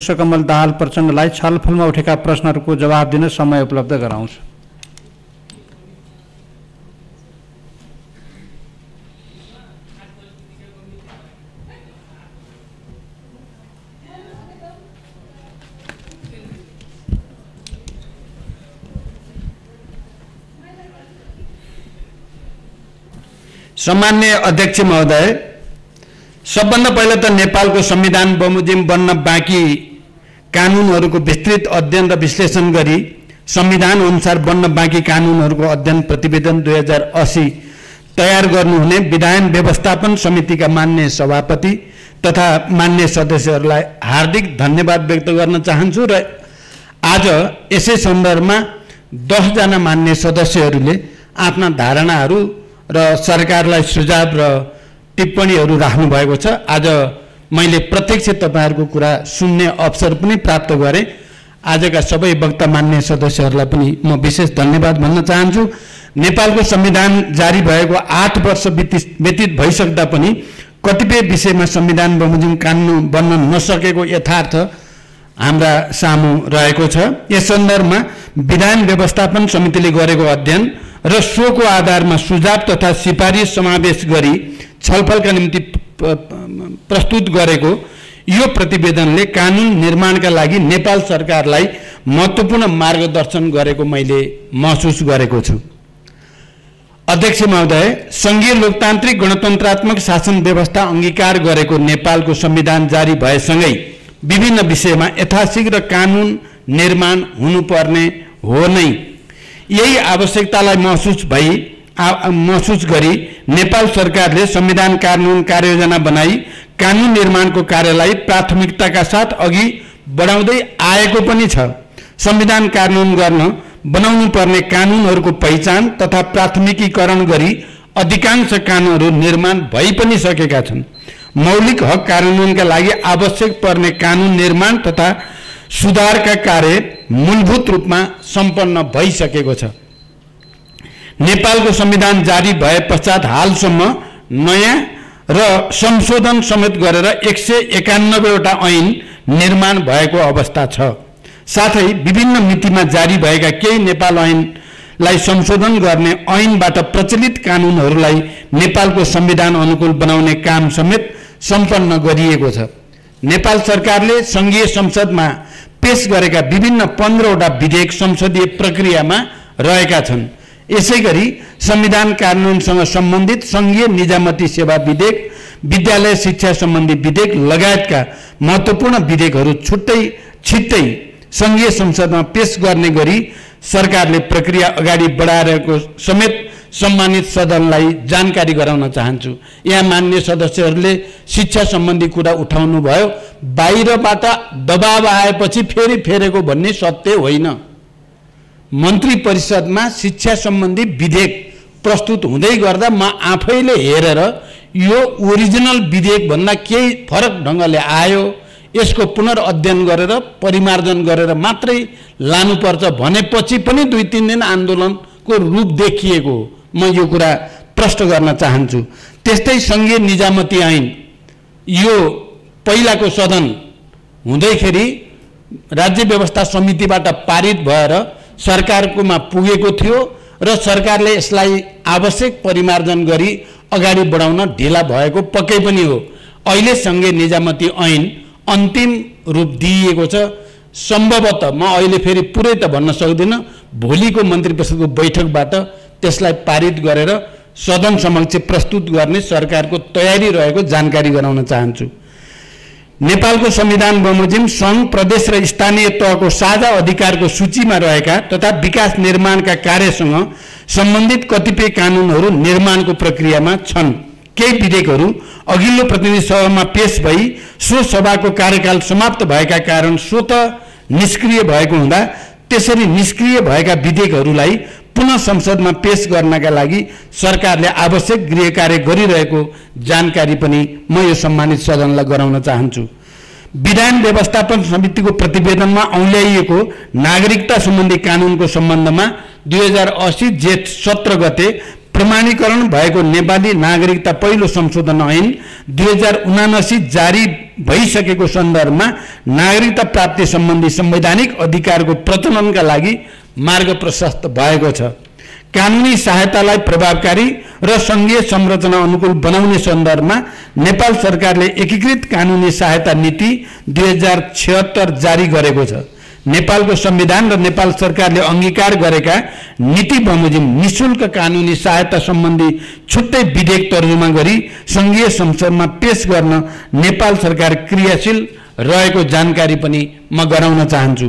पुष्पकमल दाहाल प्रचण्डलाई छलफलमा उठेका प्रश्नहरूको जवाब दिन समय उपलब्ध गराउँछु। सम्माननीय अध्यक्ष महोदय, सबभन्दा पहिला त नेपालको संविधान बमोजिम बन्न बाँकी कानुनहरूको विस्तृत अध्ययन र विश्लेषण गरी संविधान अनुसार बन्न बाँकी कानुनहरूको अध्ययन प्रतिवेदन 2080 तयार गर्नुहुने विधायन व्यवस्थापन समितिका मान्य सभापति तथा मान्य सदस्यहरूलाई हार्दिक धन्यवाद व्यक्त गर्न चाहन्छु र आज यसै सन्दर्भमा 10 जना मान्य सदस्यहरूले आफ्ना धारणाहरू र सरकारलाई सुझाव र टिप्पणीहरू राख्नु भएको छ। आज मैले प्रत्यक्ष तपाईहरुको कुरा सुन्ने अवसर पनि प्राप्त गरे। आजका सबै वक्ता मान्य सदस्यहरूलाई पनि म विशेष धन्यवाद भन्न चाहन्छु। नेपालको संविधान जारी भएको 8 वर्ष व्यतीत भइसक्दा पनि कतिपय विषयमा संविधान बमोजिम कानुन बन्न नसकेको यथार्थ हाम्रा सामु रहेको छ। यस सन्दर्भमा विधान व्यवस्थापन समितिले गरेको अध्ययन र सोको आधारमा सुझाव तथा सिफारिस समावेश गरी छलफलका निम्ति प्रस्तुत गरेको यो प्रतिवेदनले कानुन निर्माणका लागि नेपाल सरकारलाई महत्त्वपूर्ण मार्गदर्शन गरेको मैले महसुस गरेको छु। अध्यक्ष महोदय, संघीय लोकतान्त्रिक गणतन्त्रात्मक शासन व्यवस्था अंगीकार गरेको नेपालको संविधान जारी भएसँगै विभिन्न विषयमा यथाशीघ्र कानुन निर्माण हुनुपर्ने हो नै। यही आवश्यकतालाई महसुस गरी नेपाल सरकारले संविधान कानुन कार्ययोजना बनाई कानुन निर्माणको कार्यलाई प्राथमिकताका साथ अघि बढाउँदै आएको पनि छ। संविधान कानुन गर्न बनाउनु पर्ने कानुनहरूको पहिचान तथा प्राथमिकीकरण गरी अधिकांश कानुनहरू निर्माण भइ पनि सकेका छन्। मौलिक हक कार्यान्वयनका लागि आवश्यक पर्ने कानुन निर्माण तथा सुधारका कार्य मूलभूत रूपमा सम्पन्न भइसकेको छ। नेपालको संविधान जारी भए पश्चात हालसम्म नयाँ र संशोधन समेत गरेर 191 वटा ऐन निर्माण भएको अवस्था छ। साथै विभिन्न मितिमा जारी भएका केही नेपाल ऐनलाई संशोधन गर्ने ऐनबाट प्रचलित कानुनहरूलाई नेपालको संविधान अनुकूल बनाउने काम समेत सम्पन्न गरिएको छ। नेपाल सरकारले संघीय संसदमा पेश गरेका विभिन्न 15 वटा विधेयक संसदीय प्रक्रियामा रहेका छन्। यसैगरी संविधान कानुनसँग सम्बन्धित संघीय निजामती सेवा विधेयक, विद्यालय शिक्षा सम्बन्धी विधेयक लगायतका महत्त्वपूर्ण विधेयकहरू छिट्टै संघीय संसदमा पेश गर्ने गरी सरकारले प्रक्रिया अगाडि बढाएको समेत सम्मानित सदनलाई जानकारी गराउन चाहन्छु। यहाँ मान्य सदस्यहरूले शिक्षा सम्बन्धी कुरा उठाउनु भयो। बाहिरबाट दबाव आएपछि फेरेको भन्ने सत्य होइन। मन्त्री परिषदमा शिक्षा सम्बन्धी विधेयक प्रस्तुत हुँदै गर्दा म आफैले हेरेर यो ओरिजिनल विधेयक भन्दा केही फरक ढङ्गले आयो, यसको पुनर्अध्ययन गरेर परिमार्जन गरेर मात्रै लानुपर्छ भनेपछि पनि 2-3 दिन आन्दोलनको रूप देखिएको म यो कुरा प्रश्न गर्न चाहन्छु। त्यस्तै संघीय निजामती ऐन यो पहिलाको सदन हुँदैखेरि राज्य व्यवस्था समितिबाट पारित भएर सरकारकोमा पुगेको थियो र सरकारले यसलाई आवश्यक परिमार्जन गरी अगाडि बढाउन ढिला भएको पक्कै पनि हो। अहिले संघीय निजामती ऐन अन्तिम रूप दिइएको छ। सम्भवतः म अहिले फेरि पुरै त भन्न सक्दिनँ, भोलिको मन्त्री परिषदको बैठकबाट त्यसलाई पारित गरेर सदन समक्ष प्रस्तुत गर्ने सरकारको तयारी रहेको जानकारी गराउन चाहन्छु। नेपालको संविधान बमोजिम संघ, प्रदेश र स्थानीय तहको साझा अधिकारको सूचीमा रहेका तथा विकास निर्माणका कार्यसँग सम्बन्धित कतिपय कानुनहरू निर्माणको प्रक्रियामा छन्। केही विधेयकहरू अघिल्लो प्रतिनिधि सभामा पेश भई सो सभाको कार्यकाल समाप्त भएका कारण स्वतः निष्क्रिय भएको हुँदा त्यसरी निष्क्रिय भएका विधेयकहरूलाई पुनः संसदमा पेश गर्नका लागि सरकारले आवश्यक गृह कार्य गरिरहेको जानकारी पनि म यो सम्मानित सदनलाई गराउन चाहन्छु। विधान व्यवस्थापन समितिको प्रतिवेदनमा औल्याइएको नागरिकता सम्बन्धी कानुनको सम्बन्धमा 2080 जेठ 17 गते प्रमाणीकरण भएको नेपाली नागरिकता पहिलो संशोधन ऐन 2079 जारी भइसकेको सन्दर्भमा नागरिकता प्राप्ति सम्बन्धी संवैधानिक अधिकारको प्रचलनका लागि मार्ग प्रशस्त भएको छ। कानुनी सहायतालाई प्रभावकारी र संघीय संरचना अनुकूल बनाउने सन्दर्भमा नेपाल सरकारले एकीकृत कानुनी सहायता नीति 2076 जारी गरेको छ। नेपालको संविधान र नेपाल सरकारले अंगीकार गरेका नीति बमोजिम निशुल्क कानुनी सहायता सम्बन्धी छुट्टै विधेयक तर्जुमा गरी संघीय संसदमा पेश गर्न नेपाल सरकार क्रियाशील रहेको जानकारी पनि म गराउन चाहन्छु।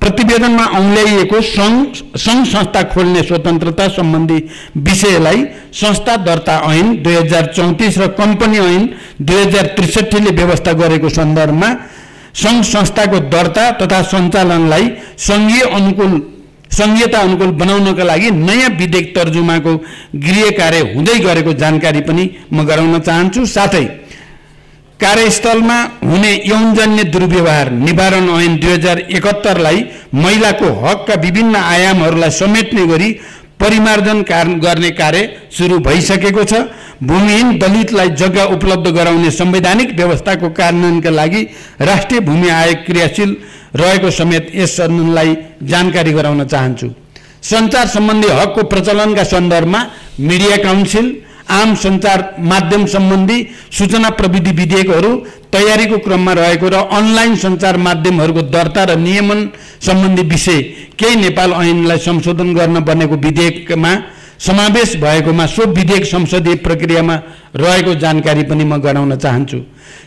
प्रतिवेदनमा औल्याइएको संघ संस्था खोल्ने स्वतन्त्रता सम्बन्धी विषयलाई संस्था दर्ता ऐन 2034 र कम्पनी ऐन 2063 ले व्यवस्था गरेको सन्दर्भमा संघ संस्थाको दर्ता तथा सञ्चालनलाई संघीयता अनुकूल बनाउनका लागि नयाँ विधेयक तर्जुमाको गृह कार्य हुँदै गरेको जानकारी पनि म गराउन चाहन्छु। साथै कार्यस्थलमा हुने यौनजन्य दुर्व्यवहार निवारण ऐन 2071 लाई महिलाको हकका विभिन्न आयामहरूलाई समेट्ने गरी परिमार्जन गर्ने कार्य सुरु भइसकेको छ। भूमिहीन दलितलाई जग्गा उपलब्ध गराउने संवैधानिक व्यवस्थाको कार्यान्वयनका लागि राष्ट्रिय भूमि आयोग क्रियाशील रहेको समेत यस सदनलाई जानकारी गराउन चाहन्छु। सञ्चार सम्बन्धी हकको प्रचलनका सन्दर्भमा मिडिया काउन्सिल, आम सञ्चार माध्यम सम्बन्धी सूचना प्रविधि विधेयकहरू तयारीको क्रममा रहेको र अनलाइन सञ्चार माध्यमहरूको दर्ता र नियमन सम्बन्धी विषय केही नेपाल ऐनलाई संशोधन गर्न बनेको विधेयकमा समावेश भएकोमा सो विधेयक संसदीय प्रक्रियामा रहेको जानकारी पनि म गराउन चाहन्छु।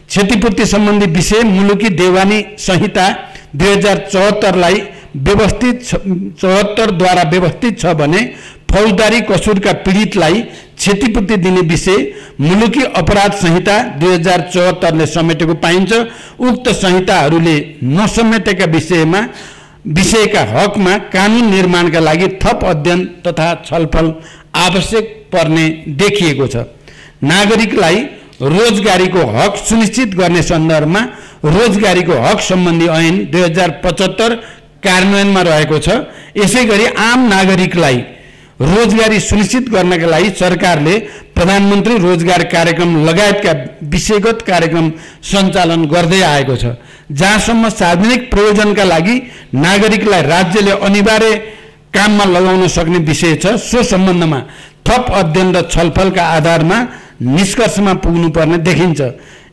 क्षतिपूर्ति सम्बन्धी विषय मुलुकी देवानी संहिता 2074 लाई 74 द्वारा व्यवस्थित छ भने फौजदारी कसुरका पीडितलाई क्षतिपूर्ति दिने विषय मुलुकी अपराध संहिता 2074 ले समेटेको पाइन्छ। उक्त संहिताहरूले नसमेटेका विषयका हकमा कानुन निर्माणका लागि थप अध्ययन तथा छलफल आवश्यक पर्ने देखिएको छ। नागरिकलाई रोजगारीको हक सुनिश्चित गर्ने सन्दर्भमा रोजगारीको हक सम्बन्धी ऐन 2075 कार्यान्वयनमा रहेको छ। यसैगरी आम नागरिकलाई रोजगारी सुनिश्चित गर्नका लागि सरकारले प्रधानमन्त्री रोजगार कार्यक्रम लगायतका विषयगत कार्यक्रम सञ्चालन गर्दै आएको छ। जहाँसम्म सार्वजनिक प्रयोजनका लागि नागरिकलाई राज्यले अनिवार्य काममा लगाउन सक्ने विषय छ, सो सम्बन्धमा थप अध्ययन र छलफलका आधारमा निष्कर्षमा पुग्नुपर्ने देखिन्छ।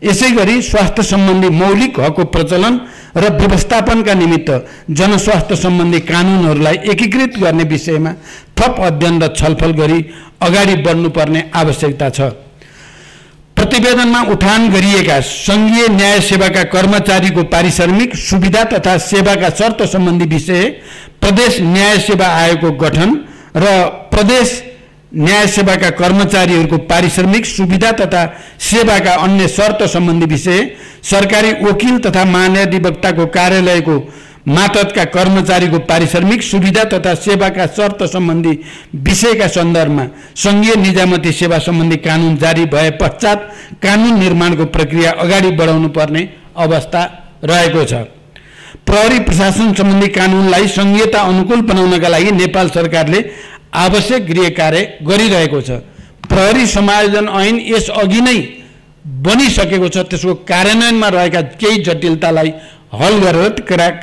यसैगरी स्वास्थ्य सम्बन्धी मौलिक हकको प्रचलन र व्यवस्थापनका निमित्त जनस्वास्थ्य सम्बन्धी कानुनहरूलाई एकीकृत गर्ने विषयमा थप अध्ययन र छलफल गरी अगाडि बढ्नुपर्ने आवश्यकता छ। प्रतिवेदनमा उठान गरिएका संघीय न्याय सेवाका कर्मचारीको पारिश्रमिक सुविधा तथा सेवाका शर्त सम्बन्धी विषय, प्रदेश न्याय सेवा आयोगको गठन र प्रदेश न्याय सेवाका कर्मचारीहरूको पारिश्रमिक सुविधा तथा सेवाका अन्य शर्त सम्बन्धी विषय, सरकारी वकिल तथा महाधिवक्ताको कार्यालयको मातहतका कर्मचारीको पारिश्रमिक सुविधा तथा सेवाका शर्त सम्बन्धी विषयका सन्दर्भमा संघीय निजामती सेवा सम्बन्धी कानुन जारी भए पश्चात कानुन निर्माणको प्रक्रिया अगाडि बढाउनु पर्ने अवस्था रहेको छ। प्रहरी प्रशासन सम्बन्धी कानुनलाई संघीयता अनुकूल बनाउनका लागि नेपाल सरकारले आवश्यक गृह कार्य गरिरहेको छ। प्रहरी समायोजन ऐन यस अघि नै बनिसकेको छ। त्यसको कार्यान्वयनमा रहेका केही जटिलतालाई हल गरेर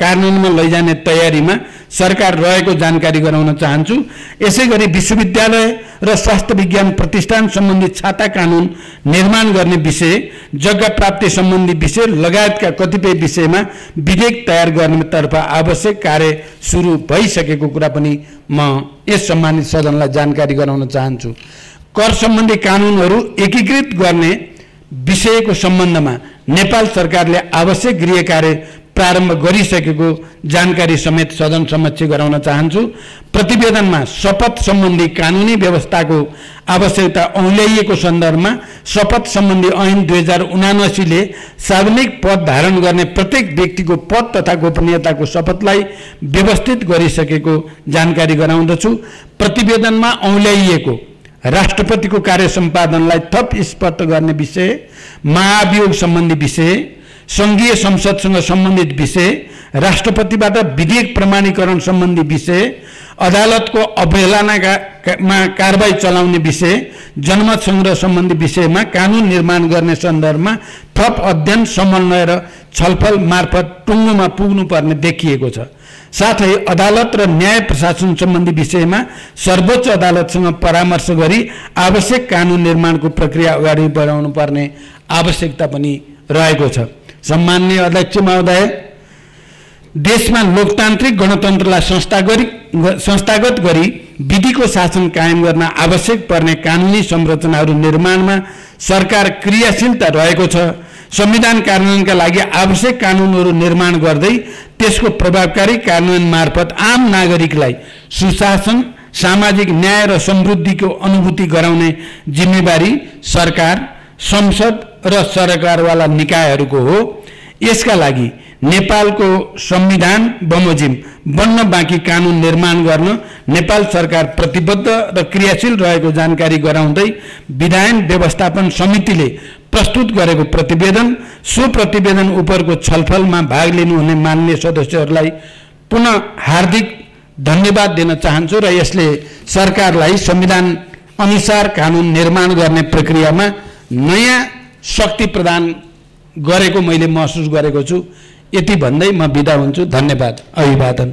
कार्यान्वयनमा लैजाने तयारीमा सरकार रहेको जानकारी गराउन चाहन्छु। यसैगरी विश्वविद्यालय र स्वास्थ्य विज्ञान प्रतिष्ठान सम्बन्धी छाता कानुन निर्माण गर्ने विषय, जग्गा प्राप्ति सम्बन्धी विषय लगायतका कतिपय विषयमा विधेयक तयार गर्नेतर्फ आवश्यक कार्य सुरु भइसकेको कुरा पनि म यस सम्मानित सदनलाई जानकारी गराउन चाहन्छु। कर सम्बन्धी कानुनहरू एकीकृत गर्ने विषयको सम्बन्धमा नेपाल सरकारले आवश्यक गृह कार्य प्रारम्भ गरिसकेको जानकारी समेत सदन समक्ष गराउन चाहन्छु। प्रतिवेदनमा शपथ सम्बन्धी कानुनी व्यवस्थाको आवश्यकता औल्याइएको सन्दर्भमा शपथ सम्बन्धी ऐन 2079 ले सार्वजनिक पद धारण गर्ने प्रत्येक व्यक्तिको पद तथा गोपनीयताको शपथलाई व्यवस्थित गरिसकेको जानकारी गराउँदछु। प्रतिवेदनमा औल्याइएको राष्ट्रपतिको कार्य सम्पादनलाई थप स्पष्ट गर्ने विषय, महाभियोग सम्बन्धी विषय, संघीय संसदसँग सम्बन्धित विषय, राष्ट्रपतिबाट विधेयक प्रमाणीकरण सम्बन्धी विषय, अदालतको अवहेलनामा कारबाही चलाउने विषय, जनमत संग्रह सम्बन्धी विषयमा कानुन निर्माण गर्ने सन्दर्भमा थप अध्ययन, समन्वय र छलफल मार्फत टुङ्गोमा पुग्नुपर्ने देखिएको छ। साथै अदालत र न्याय प्रशासन सम्बन्धी विषयमा सर्वोच्च अदालतसँग परामर्श गरी आवश्यक कानुन निर्माणको प्रक्रिया अगाडि बढाउनु पर्ने आवश्यकता पनि रहेको छ। सम्माननीय अध्यक्ष महोदय, देशमा लोकतान्त्रिक गणतन्त्रलाई संस्थागत गरी विधिको शासन कायम गर्न आवश्यक पर्ने कानुनी संरचनाहरू निर्माणमा सरकार क्रियाशीलता रहेको छ। संविधान कार्यान्वयनका लागि आवश्यक कानुनहरू निर्माण गर्दै त्यसको प्रभावकारी कार्यान्वयन मार्फत आम नागरिकलाई सुशासन, सामाजिक न्याय र समृद्धिको अनुभूति गराउने जिम्मेवारी सरकार, संसद र सरकारवाला निकायहरूको हो। यसका लागि नेपालको संविधान बमोजिम बन्न बाँकी कानुन निर्माण गर्न नेपाल सरकार प्रतिबद्ध र क्रियाशील रहेको जानकारी गराउँदै विधायन व्यवस्थापन समितिले प्रस्तुत गरेको प्रतिवेदन, सो प्रतिवेदन उपरको छलफलमा भाग लिनुहुने माननीय सदस्यहरूलाई पुनः हार्दिक धन्यवाद दिन चाहन्छु र यसले सरकारलाई संविधान अनुसार कानुन निर्माण गर्ने प्रक्रियामा नयाँ शक्ति प्रदान गरेको मैले महसुस गरेको छु। यति भन्दै म बिदा हुन्छु। धन्यवाद। अभिवादन।